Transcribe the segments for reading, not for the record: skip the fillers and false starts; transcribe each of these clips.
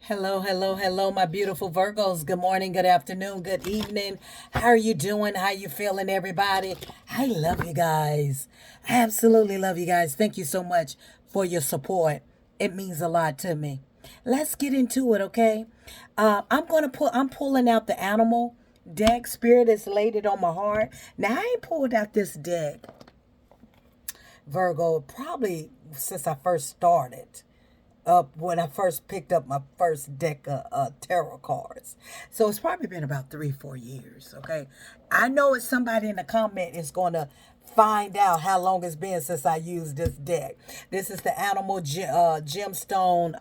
Hello, hello, hello, my beautiful Virgos. Good morning, good afternoon, good evening. How are you doing? How you feeling, everybody? I love you guys. I absolutely love you guys. Thank you so much for your support. It means a lot to me. Let's get into it, okay? I'm pulling out the animal deck. Spirit has laid it on my heart. Now I ain't pulled out this deck, Virgo, probably since I first started up when I first picked up my first deck of tarot cards. So it's probably been about 3, 4 years. Okay, I know it's somebody in the comment is going to find out how long it's been since I used this deck. This is the animal gemstone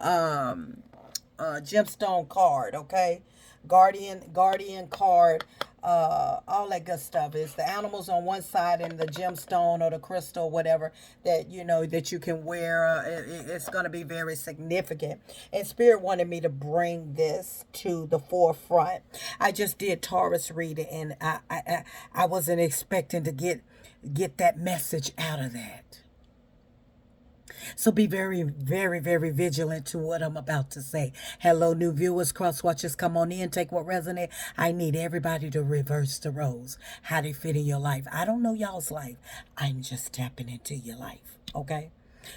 card, okay? Guardian card, all that good stuff. It's the animals on one side and the gemstone or the crystal, whatever that you know that you can wear. It's going to be very significant. And Spirit wanted me to bring this to the forefront. I just did Taurus reading, and I wasn't expecting to get that message out of that. So be very, very, very vigilant to what I'm about to say. Hello, new viewers, cross watchers, come on in, take what resonates. I need everybody to reverse the roles. How they fit in your life. I don't know y'all's life. I'm just tapping into your life. Okay?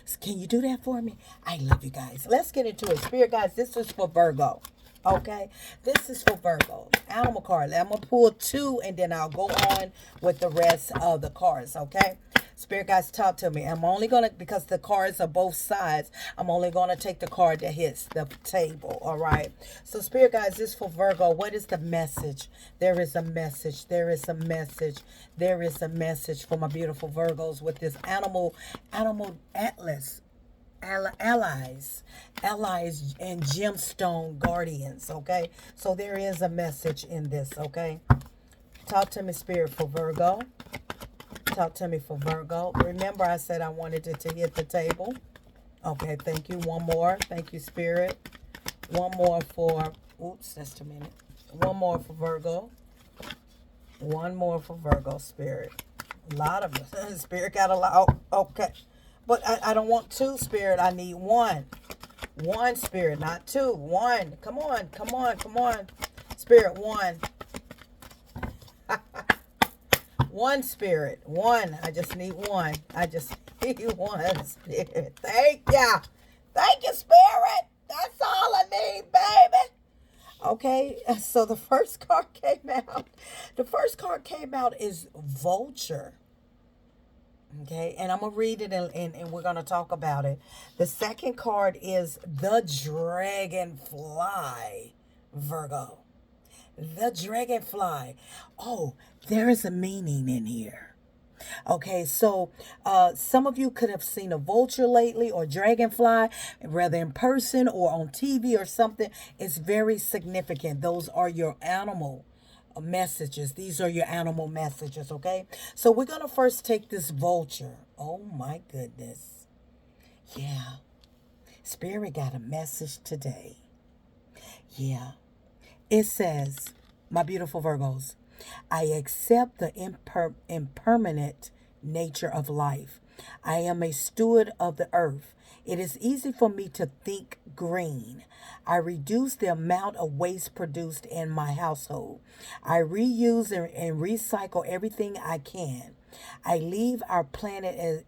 So can you do that for me? I love you guys. Let's get into it. Spirit guys, this is for Virgo. Okay, this is for Virgo. Animal card. I'm gonna pull two, and then I'll go on with the rest of the cards. Okay, Spirit guys, talk to me. I'm only gonna, because the cards are both sides, I'm only gonna take the card that hits the table. All right. So Spirit guys, this is for Virgo. What is the message? There is a message. There is a message. There is a message for my beautiful Virgos with this animal atlas. Allies and gemstone guardians. Okay, so there is a message in this. Okay, talk to me, Spirit, for Virgo. Talk to me for Virgo. Remember I said I wanted it to hit the table. Okay, thank you. One more. Thank you, Spirit. One more for, oops, that's too many. One more for Virgo. One more for Virgo, Spirit. A lot of it. Spirit got a lot. Okay. But I don't want two, Spirit. I need one. One, Spirit, not two. One. Come on, come on, come on. Spirit, one. One, Spirit. One. I just need one. I just need one, Spirit. Thank ya. Thank you, Spirit. That's all I need, baby. Okay, so the first card came out. The first card came out is Vulture. Okay, and I'm going to read it and we're going to talk about it. The second card is the Dragonfly, Virgo. The Dragonfly. Oh, there is a meaning in here. Okay, so some of you could have seen a vulture lately or dragonfly, whether in person or on TV or something. It's very significant. Those are your animal messages. These are your animal messages, okay? So we're going to first take this vulture. Oh my goodness. Yeah. Spirit got a message today. Yeah. It says, my beautiful Virgos, I accept the impermanent nature of life. I am a steward of the earth. It is easy for me to think green. I reduce the amount of waste produced in my household. I reuse and recycle everything I can. I leave our planet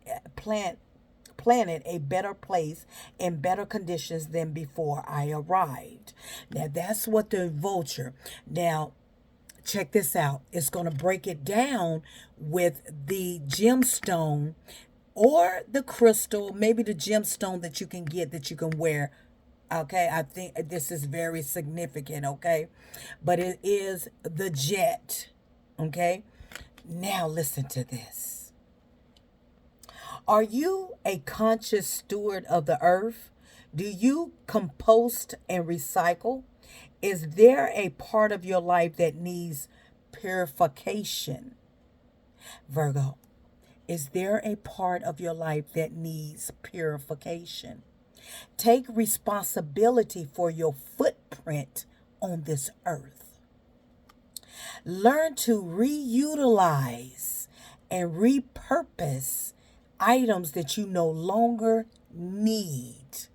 a better place in better conditions than before I arrived. Now that's what the vulture. Now check this out. It's going to break it down with the gemstone or the crystal, maybe the gemstone that you can get that you can wear. Okay, I think this is very significant, okay? But it is the jet, okay? Now listen to this. Are you a conscious steward of the earth? Do you compost and recycle? Is there a part of your life that needs purification? Virgo, is there a part of your life that needs purification? Take responsibility for your footprint on this earth. Learn to reutilize and repurpose items that you no longer need.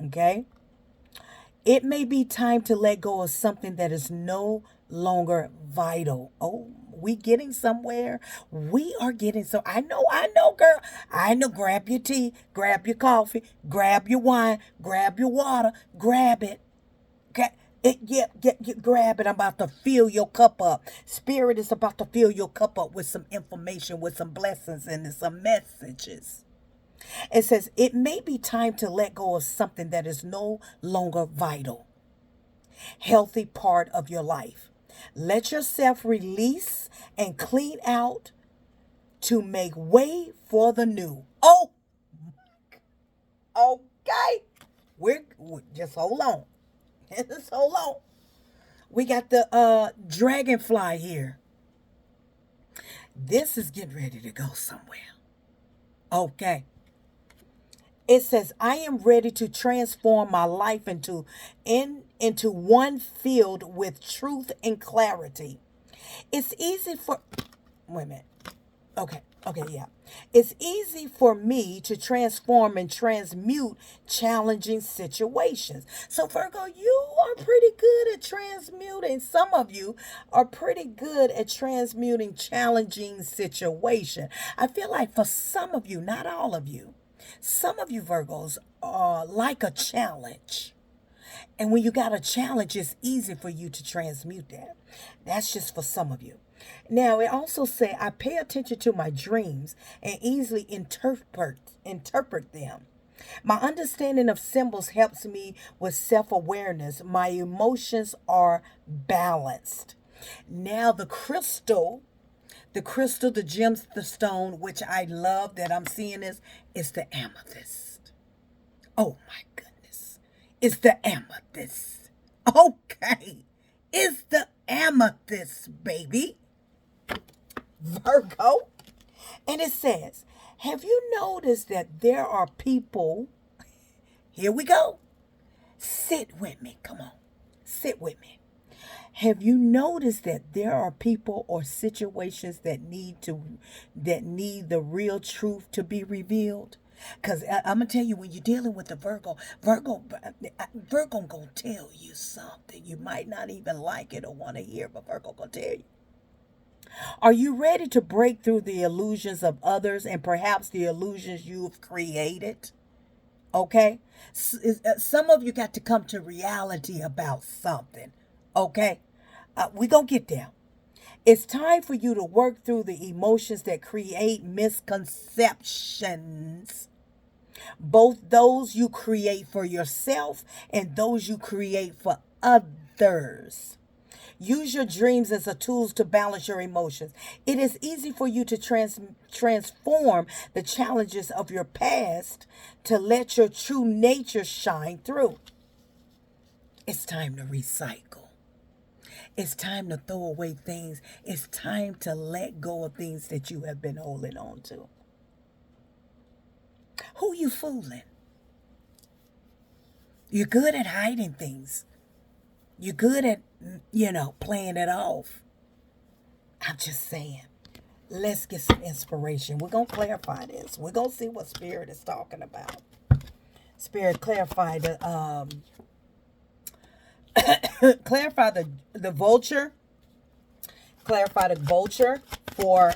Okay? It may be time to let go of something that is no longer vital. Oh, we getting somewhere. We are getting so. I know, girl. I know. Grab your tea, grab your coffee, grab your wine, grab your water, grab it. Grab it. I'm about to fill your cup up. Spirit is about to fill your cup up with some information, with some blessings and some messages. It says, it may be time to let go of something that is no longer vital, healthy part of your life. Let yourself release and clean out to make way for the new. Oh, okay. We're just hold on. Just hold on. We got the dragonfly here. This is getting ready to go somewhere. Okay. It says, I am ready to transform my life into one filled with truth and clarity. It's easy for wait a minute. Okay, yeah. It's easy for me to transform and transmute challenging situations. So, Virgo, you are pretty good at transmuting. Some of you are pretty good at transmuting challenging situations. I feel like for some of you, not all of you, some of you Virgos are like a challenge. And when you got a challenge, it's easy for you to transmute that. That's just for some of you. Now, it also say, I pay attention to my dreams and easily interpret them. My understanding of symbols helps me with self-awareness. My emotions are balanced. Now, the crystal, the gemstone, which I love that I'm seeing is the amethyst. Oh my goodness. It's the amethyst. Okay. It's the amethyst, baby. Virgo. And it says, have you noticed that there are people, here we go. Sit with me. Come on. Sit with me. Have you noticed that there are people or situations that need the real truth to be revealed? Because I'm gonna tell you, when you're dealing with the Virgo gonna tell you something. You might not even like it or want to hear, but Virgo gonna tell you. Are you ready to break through the illusions of others and perhaps the illusions you've created? Okay? Some of you got to come to reality about something. Okay? We're going to get there. It's time for you to work through the emotions that create misconceptions, both those you create for yourself and those you create for others. Use your dreams as a tool to balance your emotions. It is easy for you to transform the challenges of your past to let your true nature shine through. It's time to recycle. It's time to throw away things. It's time to let go of things that you have been holding on to. Who you fooling? You're good at hiding things. You're good at, playing it off. I'm just saying. Let's get some inspiration. We're going to clarify this. We're going to see what Spirit is talking about. Spirit, clarify clarify the vulture. Clarify the vulture for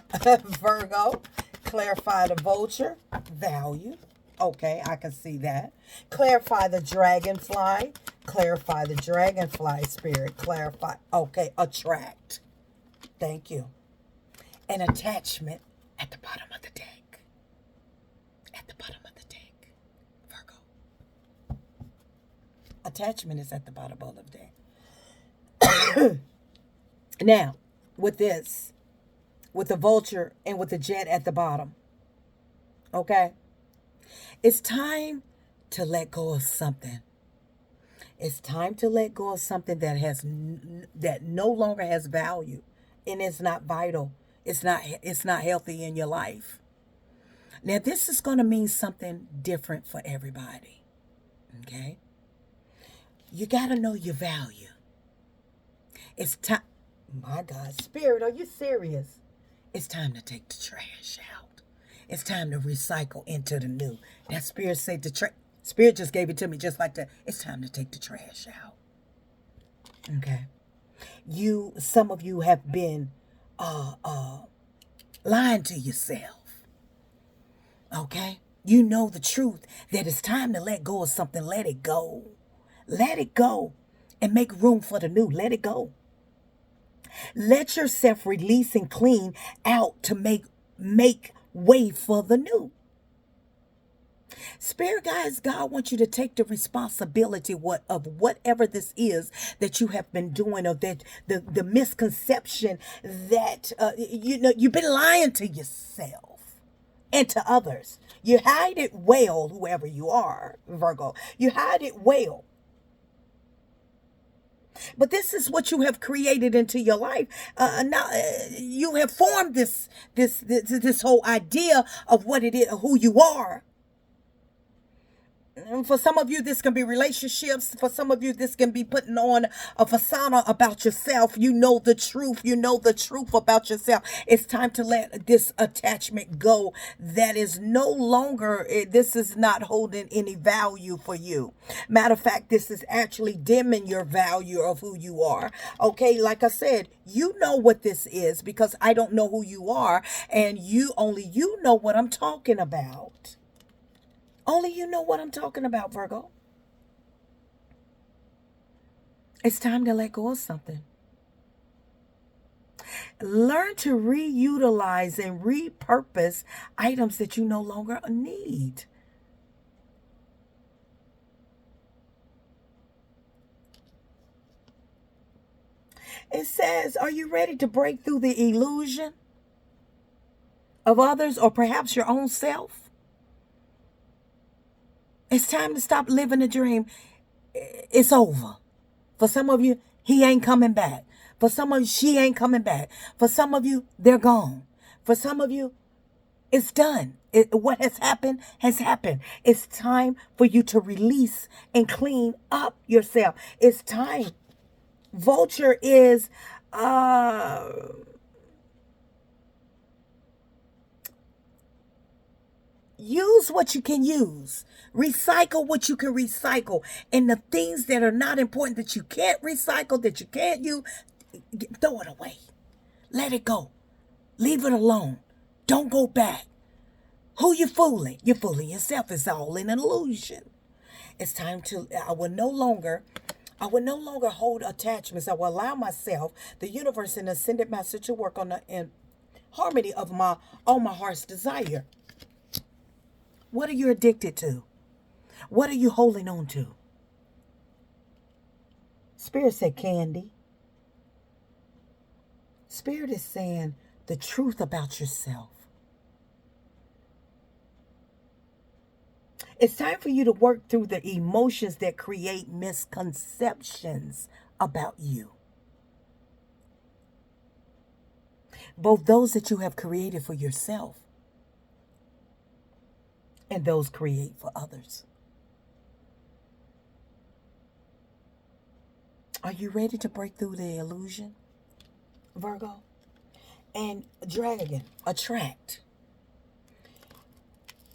Virgo. Clarify the vulture value. Okay, I can see that. Clarify the dragonfly. Clarify the dragonfly, Spirit. Clarify. Okay, attract. Thank you. An attachment at the bottom of the deck. At the bottom of the deck. Virgo. Attachment is at the bottom of the deck. Now, with this, with the vulture and with the jet at the bottom, okay, it's time to let go of something. It's time to let go of something that no longer has value, and it's not vital. It's not healthy in your life. Now, this is going to mean something different for everybody. Okay? You got to know your value. It's time. My God, Spirit, are you serious? It's time to take the trash out. It's time to recycle into the new. That Spirit said Spirit just gave it to me just like that. It's time to take the trash out. Okay. Some of you have been lying to yourself. Okay? You know the truth that it's time to let go of something. Let it go. Let it go and make room for the new. Let it go. Let yourself release and clean out to make way for the new. Spirit guys, God wants you to take the responsibility of whatever this is that you have been doing, or that the misconception that you've been lying to yourself and to others. You hide it well, whoever you are, Virgo. You hide it well. But this is what you have created into your life. Now you have formed this whole idea of what it is, who you are. And for some of you, this can be relationships. For some of you, this can be putting on a facade about yourself. You know the truth. You know the truth about yourself. It's time to let this attachment go. That is no longer, this is not holding any value for you. Matter of fact, this is actually dimming your value of who you are. Okay, like I said, you know what this is because I don't know who you are. And only you know what I'm talking about. Only you know what I'm talking about, Virgo. It's time to let go of something. Learn to reutilize and repurpose items that you no longer need. It says, are you ready to break through the illusion of others or perhaps your own self? It's time to stop living a dream. It's over. For some of you, he ain't coming back. For some of you, she ain't coming back. For some of you, they're gone. For some of you, it's done. What has happened has happened. It's time for you to release and clean up yourself. It's time. Vulture is use what you can use. Recycle what you can recycle. And the things that are not important that you can't recycle, that you can't use, throw it away. Let it go. Leave it alone. Don't go back. Who you fooling? You're fooling yourself. It's all an illusion. It's time to, I will no longer hold attachments. I will allow myself, the universe and ascended master to work on the harmony of my heart's desire. What are you addicted to? What are you holding on to? Spirit said candy. Spirit is saying the truth about yourself. It's time for you to work through the emotions that create misconceptions about you. Both those that you have created for yourself and those create for others. Are you ready to break through the illusion, Virgo? And dragon, attract.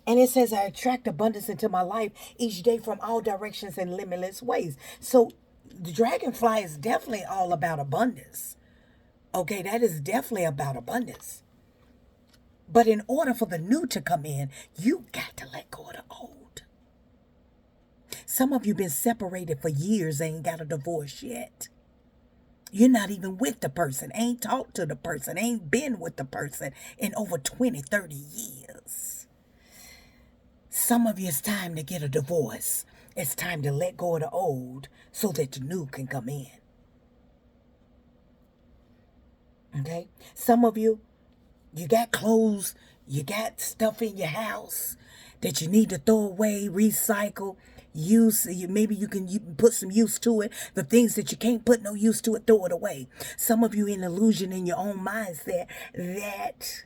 And it says, I attract abundance into my life each day from all directions and limitless ways. So the dragonfly is definitely all about abundance. Okay, that is definitely about abundance. But in order for the new to come in, you got to let go of the old. Some of you been separated for years, ain't got a divorce yet. You're not even with the person, ain't talked to the person, ain't been with the person in over 20, 30 years. Some of you, it's time to get a divorce. It's time to let go of the old so that the new can come in. Okay? Some of you, you got clothes, you got stuff in your house that you need to throw away, recycle, use. Maybe you can put some use to it. The things that you can't put no use to it, throw it away. Some of you in illusion in your own mindset that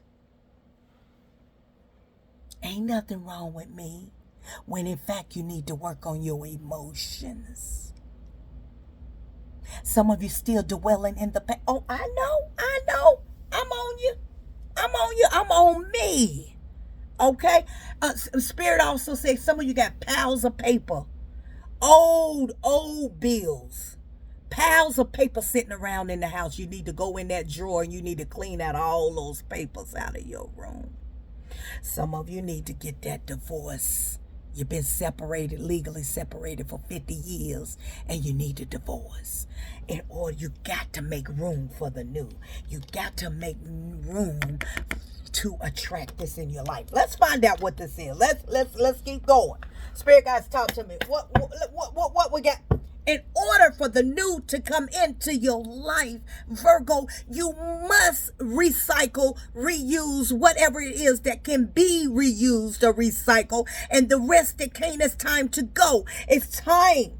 ain't nothing wrong with me, when in fact you need to work on your emotions. Some of you still dwelling in the past. Oh, I know. I'm on you. I'm on me. Okay? Spirit also says some of you got piles of paper. Old bills. Piles of paper sitting around in the house. You need to go in that drawer and you need to clean out all those papers out of your room. Some of you need to get that divorce. You've been separated, legally separated for 50 years, and you need a divorce. Or you got to make room for the new. You got to make room to attract this in your life. Let's find out what this is. Let's keep going. Spirit guys, talk to me. What we got? In order for the new to come into your life, Virgo, you must recycle, reuse whatever it is that can be reused or recycled, and the rest that can't, it's time to go. It's time.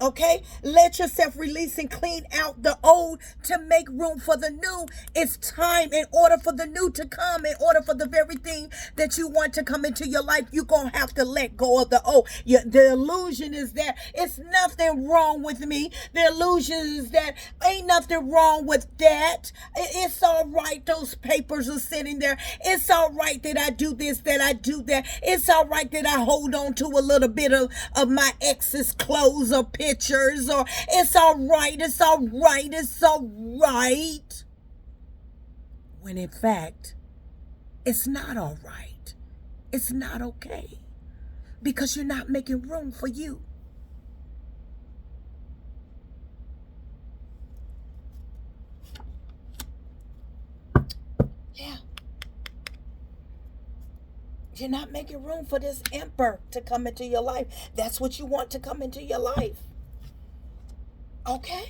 Okay, let yourself release and clean out the old to make room for the new. It's time. In order for the new to come, in order for the very thing that you want to come into your life, you're going to have to let go of the old. The illusion is that it's nothing wrong with me. The illusion is that ain't nothing wrong with that. It's all right. Those papers are sitting there. It's all right that I do this, that I do that. It's all right that I hold on to a little bit of my ex's clothes or pictures, or it's all right, it's all right, it's all right. When in fact, it's not all right. It's not okay. Because you're not making room for you. Yeah. You're not making room for this emperor to come into your life. That's what you want to come into your life. Okay?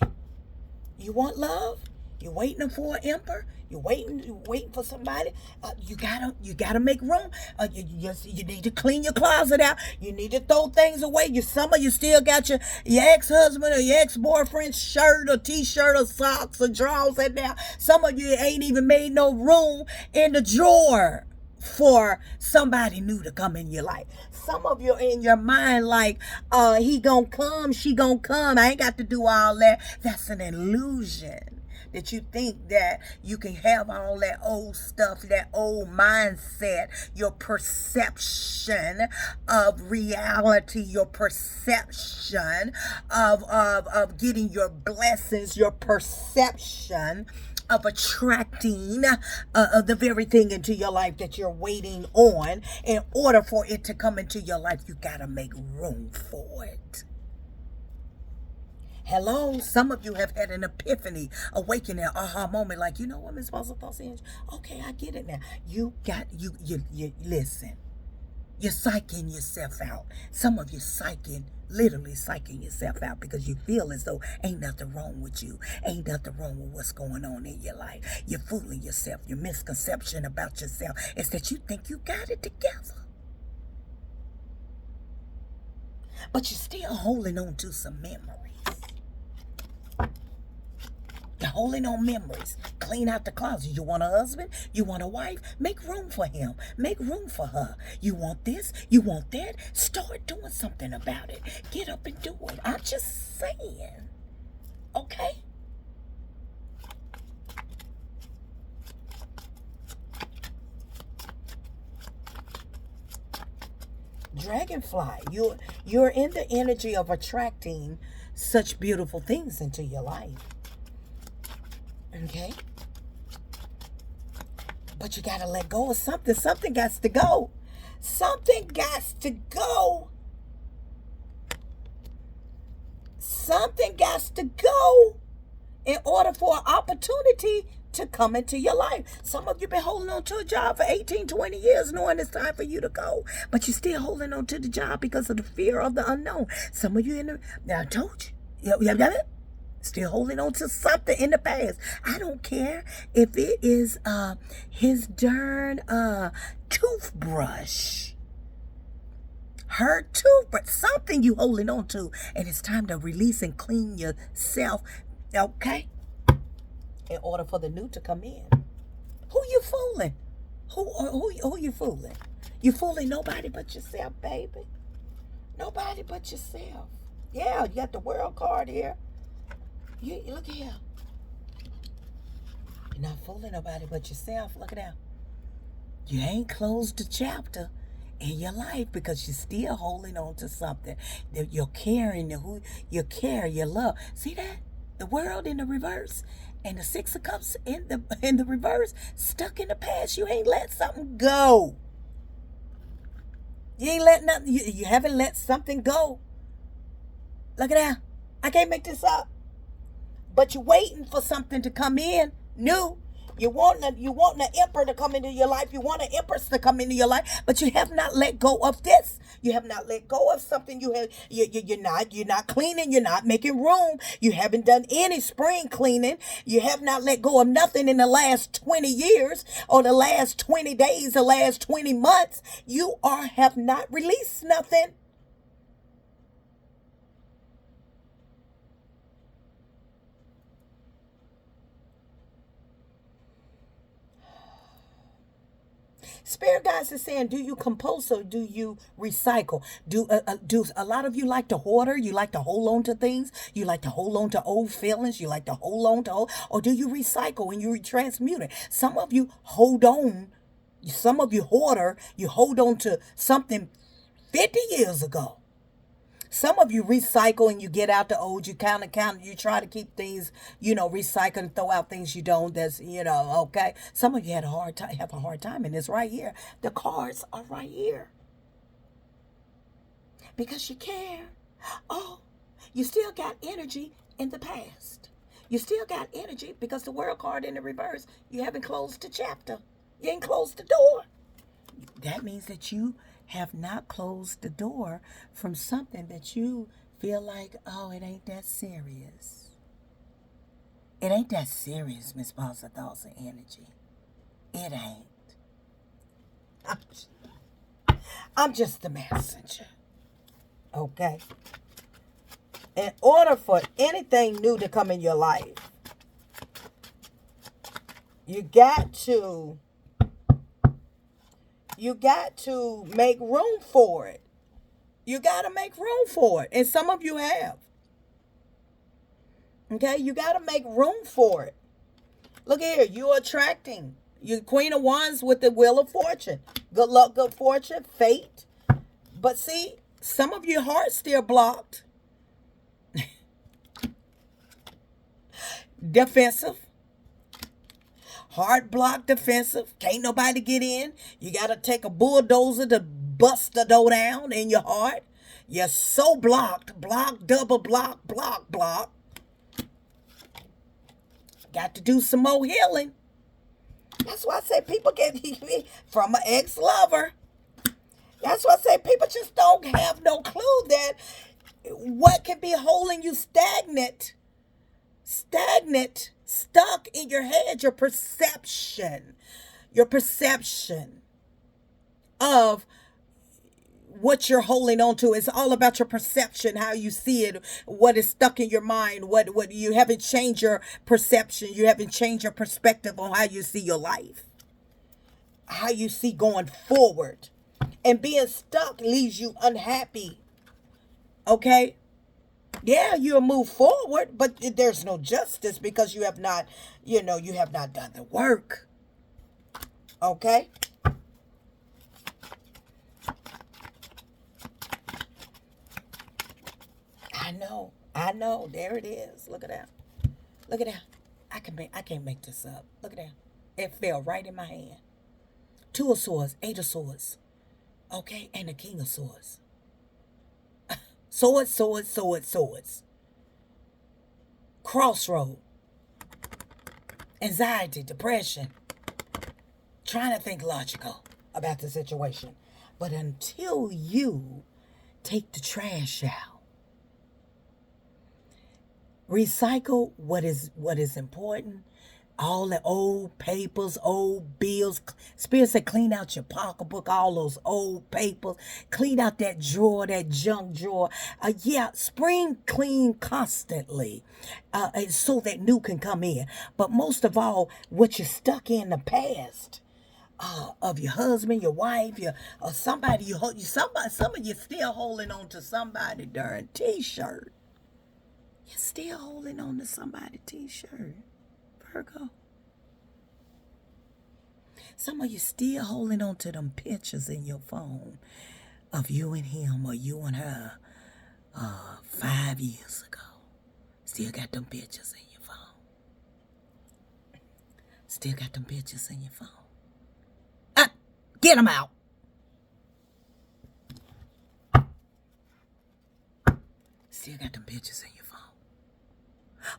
You want love? You're waiting for an emperor? You're waiting for somebody? You gotta make room. You need to clean your closet out. You need to throw things away. Some of you still got your ex-husband or your ex-boyfriend's shirt or t-shirt or socks or drawers in there. Some of you ain't even made no room in the drawer for somebody new to come in your life. Some of you are in your mind like, he gonna come, she gonna come. I ain't got to do all that. That's an illusion. That you think that you can have all that old stuff, that old mindset, your perception of reality, your perception of getting your blessings, your perception of attracting the very thing into your life that you're waiting on. In order for it to come into your life, you gotta make room for it. Hello, some of you have had an epiphany, awakening, aha moment, like, you know what, Miss Puzzle Thoughts? Okay, I get it now. You listen. You're psyching yourself out. Some of you literally psyching yourself out because you feel as though ain't nothing wrong with you. Ain't nothing wrong with what's going on in your life. You're fooling yourself. Your misconception about yourself is that you think you got it together. But you're still holding on to some memories. You're holding on memories. Clean out the closet. You want a husband? You want a wife? Make room for him. Make room for her. You want this? You want that? Start doing something about it. Get up and do it. I'm just saying. Okay? Dragonfly, you're in the energy of attracting such beautiful things into your life. Okay? But you gotta let go of something. Something got to go. Something got to go. Something got to go in order for an opportunity to come into your life. Some of you been holding on to a job for 18, 20 years knowing it's time for you to go. But you're still holding on to the job because of the fear of the unknown. Some of you now I told you. You got it? Still holding on to something in the past. I don't care if it is his darn toothbrush. Her toothbrush. Something you holding on to. And it's time to release and clean yourself. Okay? In order for the new to come in. Who you fooling? Who you fooling? You fooling nobody but yourself, baby. Nobody but yourself. Yeah, you got the world card here. You look here. You're not fooling nobody but yourself. Look at that. You ain't closed the chapter in your life because you're still holding on to something that you're carrying, who you care, you love. See that? The world in the reverse and the Six of Cups in the reverse, stuck in the past. You ain't let something go. You ain't let nothing. You haven't let something go. Look at that. I can't make this up. But you're waiting for something to come in new. You want the emperor to come into your life. You want an empress to come into your life, but you have not let go of this. You have not let go of something. You're not cleaning. You're not making room. You haven't done any spring cleaning. You have not let go of nothing in the last 20 years or the last 20 days, the last 20 months. Have not released nothing. Spirit guides is saying, do you compose or do you recycle? Do a lot of you like to hoarder? You like to hold on to things? You like to hold on to old feelings? You like to hold on to old, or do you recycle and you transmute it? Some of you hold on. Some of you hoarder. You hold on to something 50 years ago. Some of you recycle and you get out the old. You count. You try to keep things, recycle and throw out things you don't. That's, okay. Some of you have a hard time, and it's right here. The cards are right here because you care. Oh, you still got energy in the past. You still got energy because the world card in the reverse. You haven't closed the chapter. You ain't closed the door. That means that you have not closed the door from something that you feel like, oh, it ain't that serious. It ain't that serious, Miss Bossa Thoughts and Energy. It ain't. I'm just the messenger. Okay? In order for anything new to come in your life, you got to make room for it. You got to make room for it. And some of you have. Okay? You got to make room for it. Look here. You're attracting. You're Queen of Wands with the Wheel of Fortune. Good luck, good fortune, fate. But see, some of your heart's still blocked. Defensive. Heart blocked, defensive. Can't nobody get in. You got to take a bulldozer to bust the door down in your heart. You're so blocked. Block, double block, block, block. Got to do some more healing. That's why I say people get from an ex-lover. That's why I say people just don't have no clue that what can be holding you stagnant, stuck in your head, your perception of what you're holding on to. It's all about your perception, how you see it, what is stuck in your mind, what you haven't changed your perception, you haven't changed your perspective on how you see your life, how you see going forward. And being stuck leaves you unhappy. Okay? Yeah, you'll move forward, but there's no justice because you have not done the work. Okay? I know. There it is. Look at that. Look at that. I can't make this up. Look at that. It fell right in my hand. Two of Swords, Eight of Swords. Okay, and the King of Swords. Swords. Crossroad. Anxiety, depression. Trying to think logical about the situation. But until you take the trash out, recycle what is important. All the old papers, old bills. Spirit said clean out your pocketbook, all those old papers. Clean out that drawer, that junk drawer. Spring clean constantly so that new can come in. But most of all, what you're stuck in the past of your husband, your wife, or somebody some of you still holding on to somebody darn t-shirt. You're still holding on to somebody's t-shirt. Virgo. Some of you still holding on to them pictures in your phone of you and him or you and her 5 years ago. Still got them pictures in your phone. Still got them pictures in your phone. Get them out. Still got them pictures in your phone.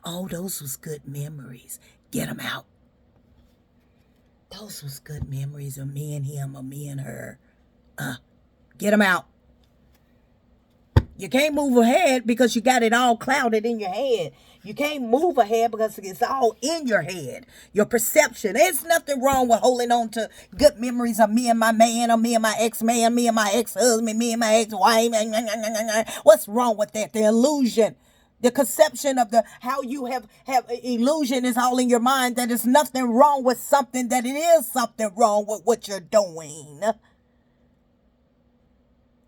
Oh, those was good memories. Get them out. Those was good memories of me and him or me and her. Get them out. You can't move ahead because you got it all clouded in your head. You can't move ahead because it's all in your head. Your perception. There's nothing wrong with holding on to good memories of me and my man or me and my ex-man, me and my ex-husband, me and my ex-wife. What's wrong with that? The illusion. The conception of how you have illusion is all in your mind, that there's nothing wrong with something, that it is something wrong with what you're doing.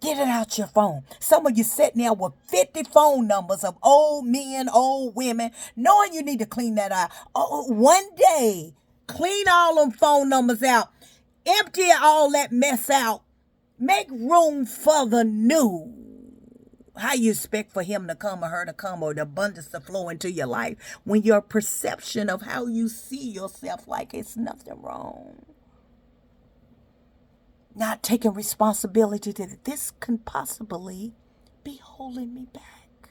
Get it out your phone. Some of you sitting there with 50 phone numbers of old men, old women, knowing you need to clean that out. One day, clean all them phone numbers out. Empty all that mess out. Make room for the new. How you expect for him to come or her to come or the abundance to flow into your life when your perception of how you see yourself like it's nothing wrong? Not taking responsibility that this can possibly be holding me back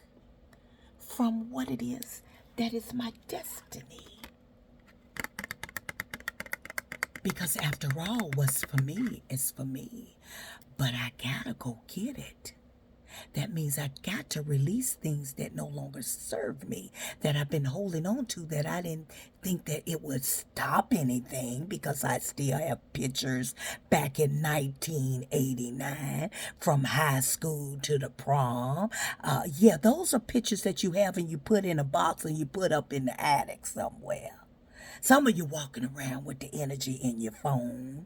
from what it is that is my destiny. Because after all, what's for me is for me. But I gotta go get it. That means I got to release things that no longer serve me, that I've been holding on to, that I didn't think that it would stop anything, because I still have pictures back in 1989 from high school to the prom. Yeah, those are pictures that you have and you put in a box and you put up in the attic somewhere. Some of you walking around with the energy in your phone,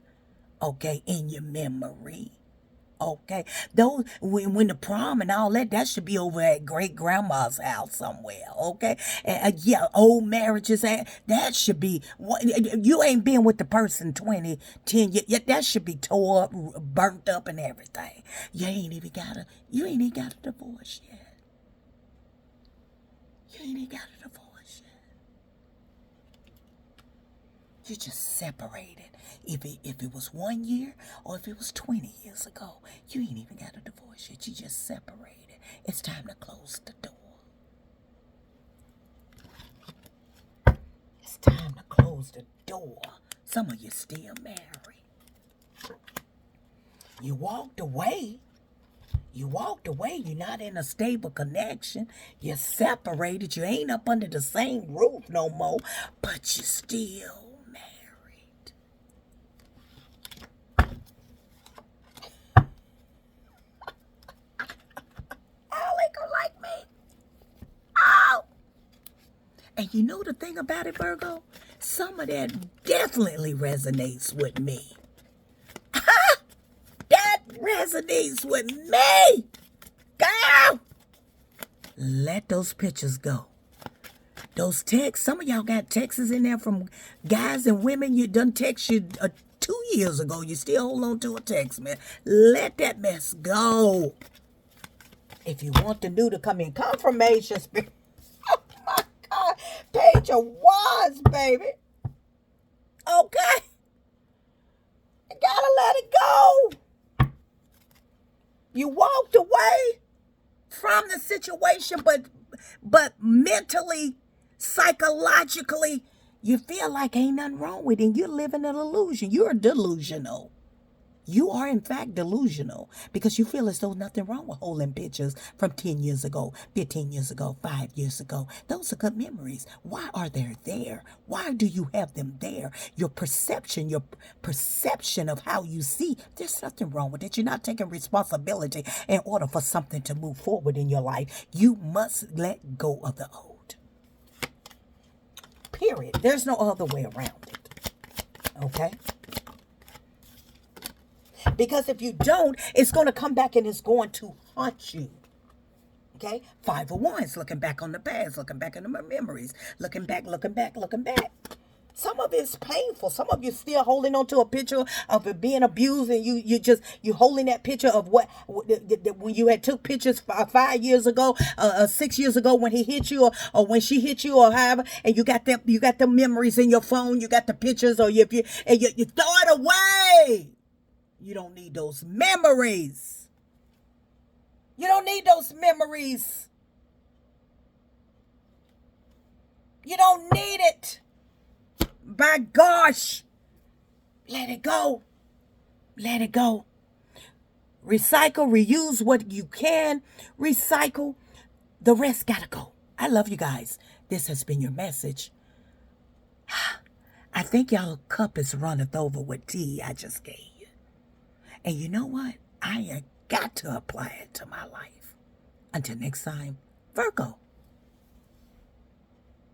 okay, in your memory. Okay, those when the prom and all that should be over at great grandma's house somewhere. Okay, yeah, old marriages, that should be. You ain't been with the person 20, 10 years. That should be tore up, burnt up, and everything. You ain't even got a divorce yet. You ain't even got a divorce yet. You just separated. If it was 1 year or if it was 20 years ago, you ain't even got a divorce yet. You just separated. It's time to close the door. It's time to close the door. Some of you still married. You walked away. You're not in a stable connection. You're separated. You ain't up under the same roof no more, but you still married. Like me. Oh. And you know the thing about it, Virgo? Some of that definitely resonates with me. That resonates with me. Girl. Let those pictures go. Those texts, some of y'all got texts in there from guys and women you done text you 2 years ago. You still hold on to a text, man. Let that mess go. If you want the new to come in, confirmation spirit. Oh my God. Page of Wands, baby. Okay. You gotta let it go. You walked away from the situation, but mentally, psychologically, you feel like ain't nothing wrong with it. And you're living an illusion. You're delusional. You are, in fact, delusional because you feel as though nothing wrong with holding pictures from 10 years ago, 15 years ago, 5 years ago. Those are good memories. Why are they there? Why do you have them there? Your perception of how you see, there's nothing wrong with it. You're not taking responsibility. In order for something to move forward in your life, you must let go of the old. Period. There's no other way around it. Okay? Because if you don't, it's going to come back and it's going to haunt you. Okay? 5 of Wands, looking back on the past, looking back on the memories, looking back. Some of it's painful. Some of you still holding on to a picture of it being abused, and you holding that picture of when you had took pictures 5 years ago, 6 years ago when he hit you, or when she hit you, or however, and you got the memories in your phone, you got the pictures, or you throw it away. You don't need those memories. You don't need those memories. You don't need it. By gosh, let it go. Let it go. Recycle, reuse what you can. Recycle. The rest gotta go. I love you guys. This has been your message. I think y'all cup is runneth over with tea I just gave you. And you know what? I got to apply it to my life. Until next time, Virgo.